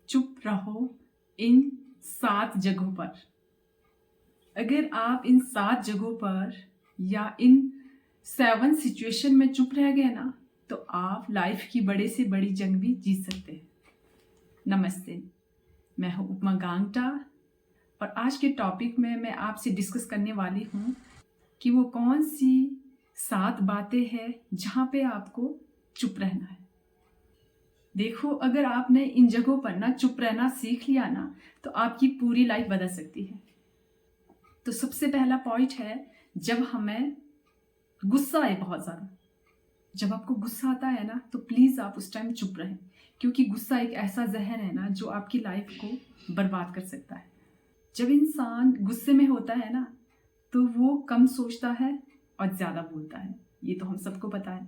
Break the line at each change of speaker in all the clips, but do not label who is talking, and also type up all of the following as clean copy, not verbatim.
चुप रहो इन 7 जगहों पर। अगर आप इन 7 जगहों पर या इन 7 सिचुएशन में चुप रह गए ना, तो आप लाइफ की बड़े से बड़ी जंग भी जीत सकते हैं। नमस्ते, मैं हूँ उपमा गांगटा और आज के टॉपिक में मैं आपसे डिस्कस करने वाली हूँ कि वो कौन सी 7 बातें हैं जहाँ पे आपको चुप रहना है। देखो, अगर आपने इन जगहों पर ना चुप रहना सीख लिया ना, तो आपकी पूरी लाइफ बदल सकती है। तो सबसे पहला पॉइंट है, जब हमें गुस्सा आए बहुत ज़्यादा, जब आपको गुस्सा आता है ना, तो प्लीज़ आप उस टाइम चुप रहें, क्योंकि गुस्सा एक ऐसा जहर है ना जो आपकी लाइफ को बर्बाद कर सकता है। जब इंसान गुस्से में होता है ना, तो वो कम सोचता है और ज़्यादा बोलता है। ये तो हम सबको पता है।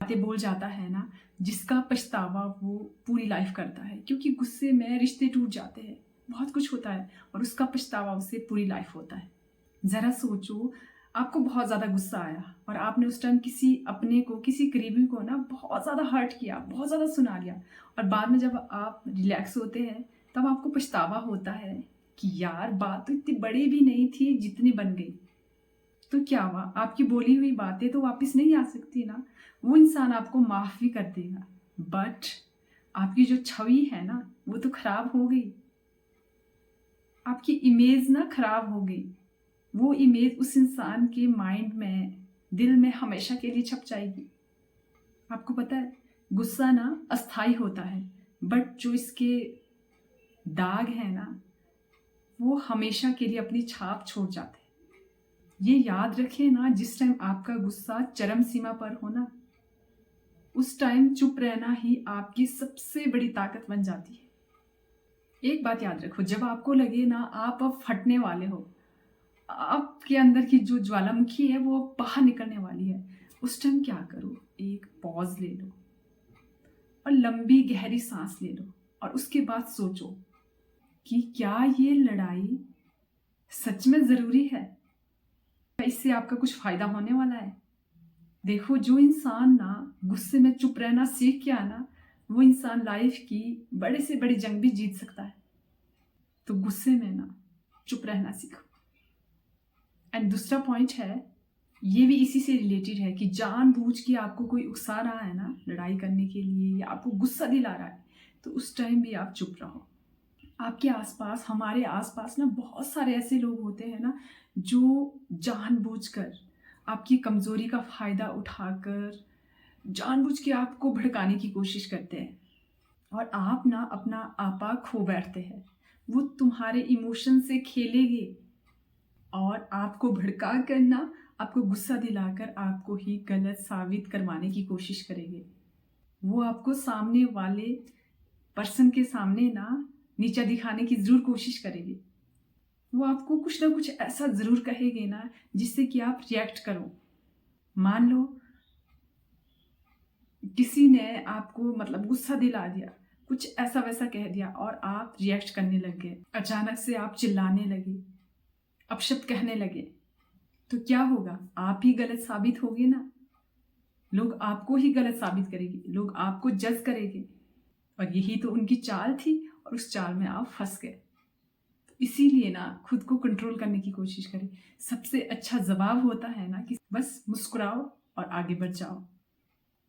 बातें बोल जाता है ना, जिसका पछतावा वो पूरी लाइफ करता है, क्योंकि गुस्से में रिश्ते टूट जाते हैं, बहुत कुछ होता है और उसका पछतावा उसे पूरी लाइफ होता है। ज़रा सोचो, आपको बहुत ज़्यादा गुस्सा आया और आपने उस टाइम किसी अपने को, किसी करीबी को ना बहुत ज़्यादा हर्ट किया, बहुत ज़्यादा सुना लिया, और बाद में जब आप रिलैक्स होते हैं तब आपको पछतावा होता है कि यार बात तो इतनी बड़ी भी नहीं थी जितनी बन गई। तो क्या हुआ, आपकी बोली हुई बातें तो वापस नहीं आ सकती ना। वो इंसान आपको माफ़ भी कर देगा, बट आपकी जो छवि है ना वो तो खराब हो गई। आपकी इमेज ना खराब हो गई। वो इमेज उस इंसान के माइंड में, दिल में हमेशा के लिए छप जाएगी। आपको पता है, गुस्सा ना अस्थाई होता है, बट जो इसके दाग है ना वो हमेशा के लिए अपनी छाप छोड़ जाते हैं। ये याद रखें ना, जिस टाइम आपका गुस्सा चरम सीमा पर हो ना, उस टाइम चुप रहना ही आपकी सबसे बड़ी ताकत बन जाती है। एक बात याद रखो, जब आपको लगे ना आप अब फटने वाले हो, आपके अंदर की जो ज्वालामुखी है वो बाहर निकलने वाली है, उस टाइम क्या करो, एक पॉज ले लो और लंबी गहरी सांस ले लो और उसके बाद सोचो कि क्या ये लड़ाई सच में ज़रूरी है, इससे आपका कुछ फ़ायदा होने वाला है। देखो, जो इंसान ना गुस्से में चुप रहना सीख गया ना, वो इंसान लाइफ की बड़े से बड़ी जंग भी जीत सकता है। तो गुस्से में ना चुप रहना सीखो। एंड दूसरा पॉइंट है, ये भी इसी से रिलेटेड है कि जानबूझ के आपको कोई उकसा रहा है ना लड़ाई करने के लिए, या आपको गुस्सा दिला रहा है, तो उस टाइम भी आप चुप रहो। आपके आसपास, हमारे आसपास ना बहुत सारे ऐसे लोग होते हैं ना जो जानबूझकर आपकी कमज़ोरी का फ़ायदा उठाकर जानबूझ के आपको भड़काने की कोशिश करते हैं, और आप ना अपना आपा खो बैठते हैं। वो तुम्हारे इमोशन से खेलेंगे और आपको भड़का कर ना, आपको गुस्सा दिलाकर आपको ही गलत साबित करवाने की कोशिश करेंगे। वो आपको सामने वाले पर्सन के सामने ना नीचा दिखाने की ज़रूर कोशिश करेंगे। वो आपको कुछ ना कुछ ऐसा ज़रूर कहेंगे ना जिससे कि आप रिएक्ट करो। मान लो किसी ने आपको मतलब गुस्सा दिला दिया, कुछ ऐसा वैसा कह दिया और आप रिएक्ट करने लग गए, अचानक से आप चिल्लाने लगे, अपशब्द कहने लगे, तो क्या होगा, आप ही गलत साबित होगे ना। लोग आपको ही गलत साबित करेंगे, लोग आपको जज करेंगे, और यही तो उनकी चाल थी और उस चाल में आप फंस गए। तो इसीलिए ना खुद को कंट्रोल करने की कोशिश करें। सबसे अच्छा जवाब होता है ना कि बस मुस्कुराओ और आगे बढ़ जाओ।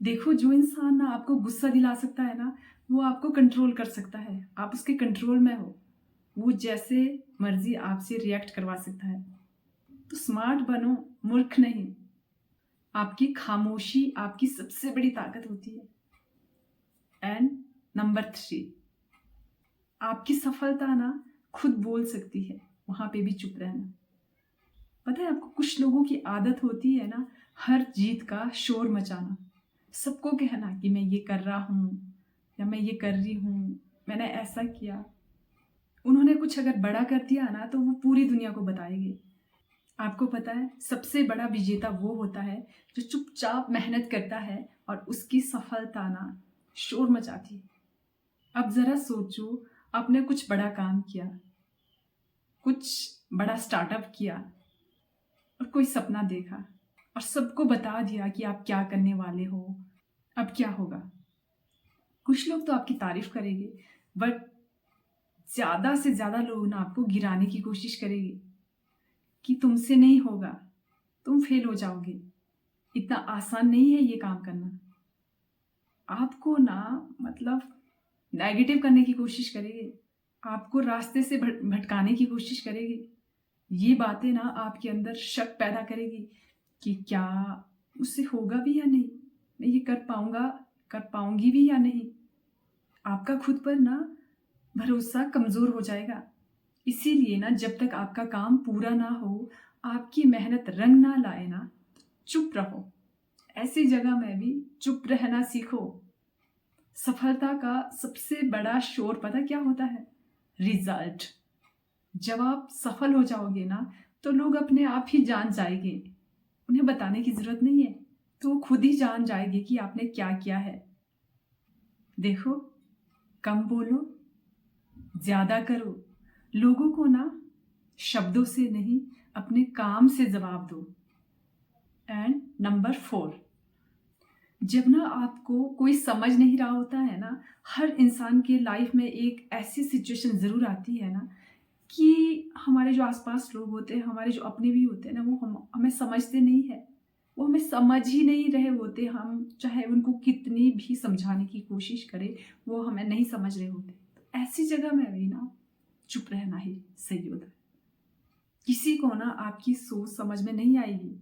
देखो, जो इंसान ना आपको गुस्सा दिला सकता है ना, वो आपको कंट्रोल कर सकता है, आप उसके कंट्रोल में हो। वो जैसे मर्जी आपसे रिएक्ट करवा सकता है। तो स्मार्ट बनो, मूर्ख नहीं। आपकी खामोशी आपकी सबसे बड़ी ताकत होती है। एंड नंबर 3, आपकी सफलता ना खुद बोल सकती है, वहां पे भी चुप रहना। पता है आपको, कुछ लोगों की आदत होती है ना हर जीत का शोर मचाना, सबको कहना कि मैं ये कर रहा हूँ या मैं ये कर रही हूँ, मैंने ऐसा किया। उन्होंने कुछ अगर बड़ा कर दिया ना तो वो पूरी दुनिया को बताएंगे। आपको पता है, सबसे बड़ा विजेता वो होता है जो चुपचाप मेहनत करता है और उसकी सफलता ना शोर मचाती है। अब जरा सोचो, आपने कुछ बड़ा काम किया, कुछ बड़ा स्टार्टअप किया और कोई सपना देखा और सबको बता दिया कि आप क्या करने वाले हो। अब क्या होगा, कुछ लोग तो आपकी तारीफ करेंगे, बट ज़्यादा से ज़्यादा लोग ना आपको गिराने की कोशिश करेंगे कि तुमसे नहीं होगा, तुम फेल हो जाओगे, इतना आसान नहीं है ये काम करना। आपको ना मतलब नेगेटिव करने की कोशिश करेंगे, आपको रास्ते से भटकाने की कोशिश करेंगे। ये बातें ना आपके अंदर शक पैदा करेगी कि क्या मुझसे होगा भी या नहीं, मैं ये कर पाऊंगी भी या नहीं। आपका खुद पर ना भरोसा कमज़ोर हो जाएगा। इसीलिए ना जब तक आपका काम पूरा ना हो, आपकी मेहनत रंग ना लाए ना, चुप रहो। ऐसी जगह में भी चुप रहना सीखो। सफलता का सबसे बड़ा शोर पता क्या होता है? रिजल्ट। जब आप सफल हो जाओगे ना, तो लोग अपने आप ही जान जाएंगे, उन्हें बताने की जरूरत नहीं है, तो वो खुद ही जान जाएंगे कि आपने क्या किया है। देखो, कम बोलो, ज्यादा करो। लोगों को ना शब्दों से नहीं, अपने काम से जवाब दो। एंड नंबर 4, जब ना आपको कोई समझ नहीं रहा होता है ना, हर इंसान के लाइफ में एक ऐसी सिचुएशन ज़रूर आती है ना कि हमारे जो आसपास लोग होते हैं, हमारे जो अपने भी होते हैं ना, वो हमें समझते नहीं है, वो हमें समझ ही नहीं रहे होते। हम चाहे उनको कितनी भी समझाने की कोशिश करें, वो हमें नहीं समझ रहे होते। तो ऐसी जगह में भी ना चुप रहना ही सही होता है। किसी को ना आपकी सोच समझ में नहीं आएगी।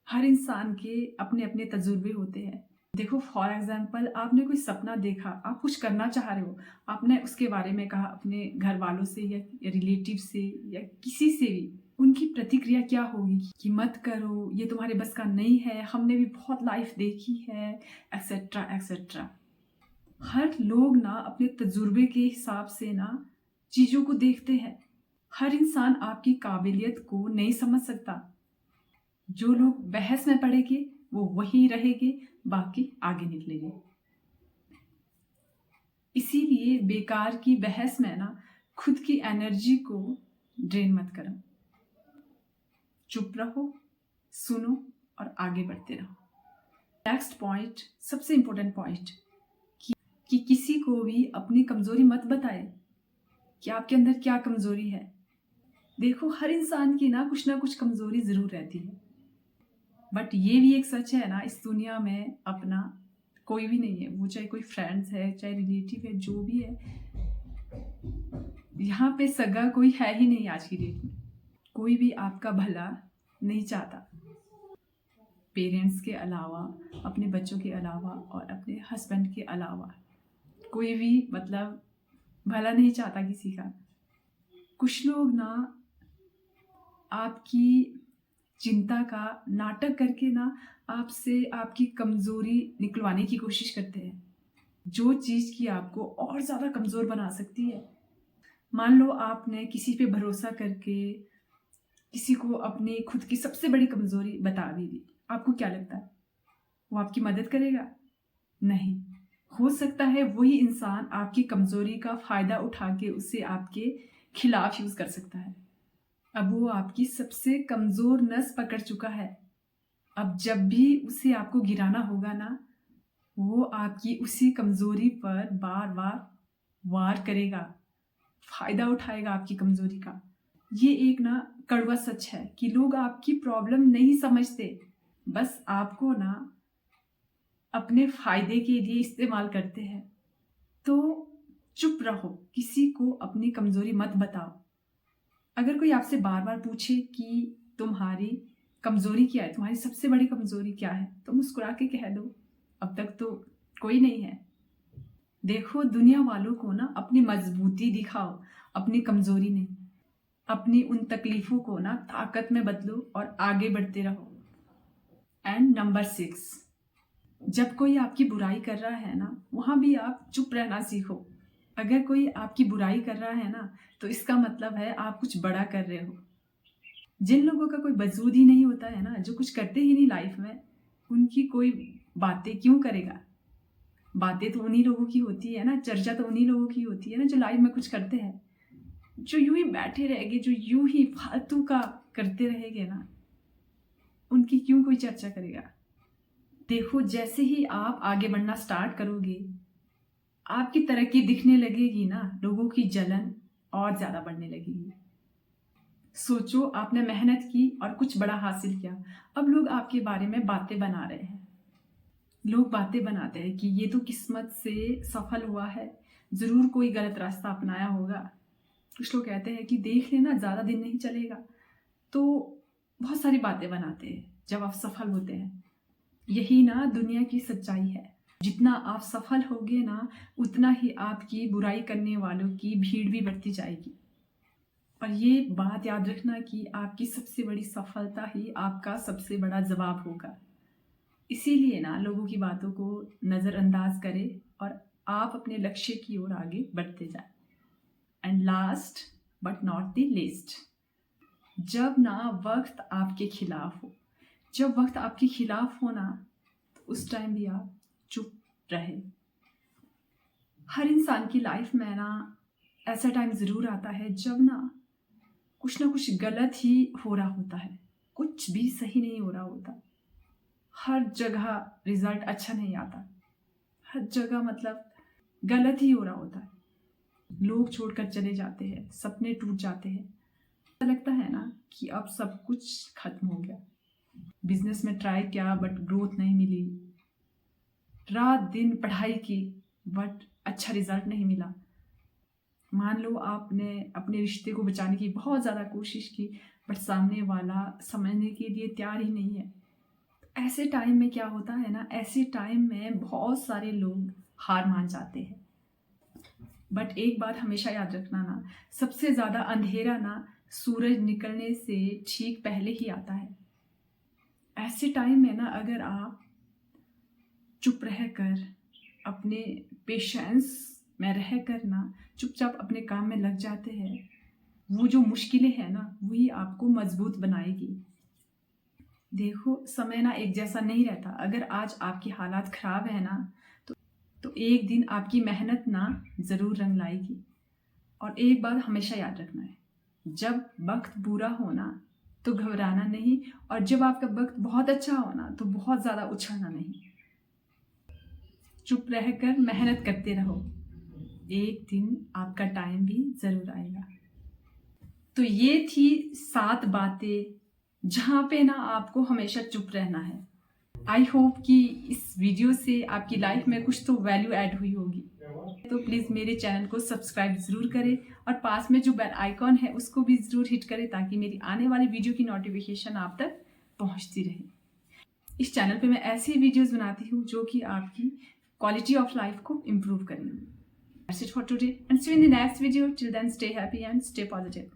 हर इंसान के अपने अपने तजुर्बे होते हैं। देखो, फॉर एग्जाम्पल, आपने कोई सपना देखा, आप कुछ करना चाह रहे हो, आपने उसके बारे में कहा अपने घर वालों से या रिलेटिव से या किसी से भी, उनकी प्रतिक्रिया क्या होगी कि मत करो, ये तुम्हारे बस का नहीं है, हमने भी बहुत लाइफ देखी है, एक्सेट्रा एक्सेट्रा। हर लोग ना अपने तजुर्बे के हिसाब से ना चीज़ों को देखते हैं। हर इंसान आपकी काबिलियत को नहीं समझ सकता। जो लोग बहस में पड़ेंगे वो वही रहेंगे, बाकी आगे निकलेंगे। इसीलिए बेकार की बहस में ना खुद की एनर्जी को ड्रेन मत करो। चुप रहो, सुनो और आगे बढ़ते रहो। नेक्स्ट पॉइंट, सबसे इंपॉर्टेंट पॉइंट, कि किसी को भी अपनी कमजोरी मत बताए कि आपके अंदर क्या कमजोरी है। देखो, हर इंसान की ना कुछ कमजोरी जरूर रहती है, बट ये भी एक सच है ना, इस दुनिया में अपना कोई भी नहीं है। वो चाहे कोई फ्रेंड्स है, चाहे रिलेटिव है, जो भी है, यहाँ पे सगा कोई है ही नहीं आज की डेट में। कोई भी आपका भला नहीं चाहता। पेरेंट्स के अलावा, अपने बच्चों के अलावा और अपने हस्बैंड के अलावा कोई भी मतलब भला नहीं चाहता किसी का। कुछ लोग ना आपकी चिंता का नाटक करके ना आपसे आपकी कमजोरी निकलवाने की कोशिश करते हैं, जो चीज़ की आपको और ज़्यादा कमज़ोर बना सकती है। मान लो आपने किसी पे भरोसा करके किसी को अपनी खुद की सबसे बड़ी कमज़ोरी बता भी दी, आपको क्या लगता है वो आपकी मदद करेगा? नहीं। हो सकता है वही इंसान आपकी कमज़ोरी का फ़ायदा उठा के उसे आपके खिलाफ यूज़ कर सकता है। अब वो आपकी सबसे कमज़ोर नस पकड़ चुका है। अब जब भी उसे आपको गिराना होगा ना, वो आपकी उसी कमज़ोरी पर बार बार वार करेगा, फ़ायदा उठाएगा आपकी कमज़ोरी का। ये एक ना कड़वा सच है कि लोग आपकी प्रॉब्लम नहीं समझते, बस आपको ना अपने फ़ायदे के लिए इस्तेमाल करते हैं। तो चुप रहो, किसी को अपनी कमज़ोरी मत बताओ। अगर कोई आपसे बार बार पूछे कि तुम्हारी कमज़ोरी क्या है, तुम्हारी सबसे बड़ी कमज़ोरी क्या है, तो मुस्कुरा के कह दो, अब तक तो कोई नहीं है। देखो, दुनिया वालों को ना अपनी मजबूती दिखाओ, अपनी कमज़ोरी नहीं। अपनी उन तकलीफ़ों को ना ताकत में बदलो और आगे बढ़ते रहो। एंड नंबर 6, जब कोई आपकी बुराई कर रहा है ना, वहाँ भी आप चुप रहना सीखो। अगर कोई आपकी बुराई कर रहा है ना, तो इसका मतलब है आप कुछ बड़ा कर रहे हो। जिन लोगों का कोई वजूद ही नहीं होता है ना, जो कुछ करते ही नहीं लाइफ में, उनकी कोई बातें क्यों करेगा? बातें तो उन्हीं लोगों की होती है ना, चर्चा तो उन्हीं लोगों की होती है ना जो लाइफ में कुछ करते हैं। जो यूं ही बैठे रहेंगे, जो यूं ही फालतू का करते रहेंगे ना, उनकी क्यों कोई चर्चा करेगा? देखो, जैसे ही आप आगे बढ़ना स्टार्ट करोगे, आपकी तरक्की दिखने लगेगी ना, लोगों की जलन और ज़्यादा बढ़ने लगेगी। सोचो, आपने मेहनत की और कुछ बड़ा हासिल किया, अब लोग आपके बारे में बातें बना रहे हैं। लोग बातें बनाते हैं कि ये तो किस्मत से सफल हुआ है, ज़रूर कोई गलत रास्ता अपनाया होगा। कुछ लोग कहते हैं कि देख लेना, ज़्यादा दिन नहीं चलेगा। तो बहुत सारी बातें बनाते हैं जब आप सफल होते हैं। यही ना दुनिया की सच्चाई है। जितना आप सफल होगे ना, उतना ही आपकी बुराई करने वालों की भीड़ भी बढ़ती जाएगी। और ये बात याद रखना कि आपकी सबसे बड़ी सफलता ही आपका सबसे बड़ा जवाब होगा। इसीलिए ना लोगों की बातों को नज़रअंदाज करें और आप अपने लक्ष्य की ओर आगे बढ़ते जाएं। And last but not the least, जब ना वक्त आपके खिलाफ हो, जब वक्त आपके खिलाफ हो ना, तो उस टाइम भी आप चुप रहे। हर इंसान की लाइफ में ना ऐसा टाइम ज़रूर आता है जब ना कुछ गलत ही हो रहा होता है, कुछ भी सही नहीं हो रहा होता। हर जगह रिजल्ट अच्छा नहीं आता, हर जगह मतलब गलत ही हो रहा होता है। लोग छोड़कर चले जाते हैं, सपने टूट जाते हैं। ऐसा लगता है ना कि अब सब कुछ खत्म हो गया। बिजनेस में ट्राई किया बट ग्रोथ नहीं मिली, रात दिन पढ़ाई की बट अच्छा रिजल्ट नहीं मिला। मान लो आपने अपने रिश्ते को बचाने की बहुत ज़्यादा कोशिश की, बट सामने वाला समझने के लिए तैयार ही नहीं है। ऐसे टाइम में क्या होता है ना, ऐसे टाइम में बहुत सारे लोग हार मान जाते हैं। बट एक बात हमेशा याद रखना ना, सबसे ज़्यादा अंधेरा ना सूरज निकलने से ठीक पहले ही आता है। ऐसे टाइम में ना अगर आप चुप रहकर, अपने पेशेंस में रहकर ना चुपचाप अपने काम में लग जाते हैं, वो जो मुश्किलें हैं ना वही आपको मजबूत बनाएगी। देखो, समय ना एक जैसा नहीं रहता। अगर आज आपकी हालात खराब है ना, तो एक दिन आपकी मेहनत ना ज़रूर रंग लाएगी। और एक बात हमेशा याद रखना है, जब वक्त बुरा होना तो घबराना नहीं, और जब आपका वक्त बहुत अच्छा होना तो बहुत ज़्यादा उछलना नहीं। चुप रहकर मेहनत करते रहो, एक दिन आपका टाइम भी ज़रूर आएगा। तो ये थी 7 बातें जहाँ पे ना आपको हमेशा चुप रहना है। आई होप कि इस वीडियो से आपकी लाइफ में कुछ तो वैल्यू ऐड हुई होगी। तो प्लीज़ मेरे चैनल को सब्सक्राइब ज़रूर करें और पास में जो बेल आइकॉन है उसको भी ज़रूर हिट करें, ताकि मेरी आने वाली वीडियो की नोटिफिकेशन आप तक पहुंचती रहे। इस चैनल पे मैं ऐसी वीडियोस बनाती हूँ जो कि आपकी क्वालिटी ऑफ लाइफ को इम्प्रूव करेंगी। That's it for today and see you in the next video. Till then, stay happy and stay positive.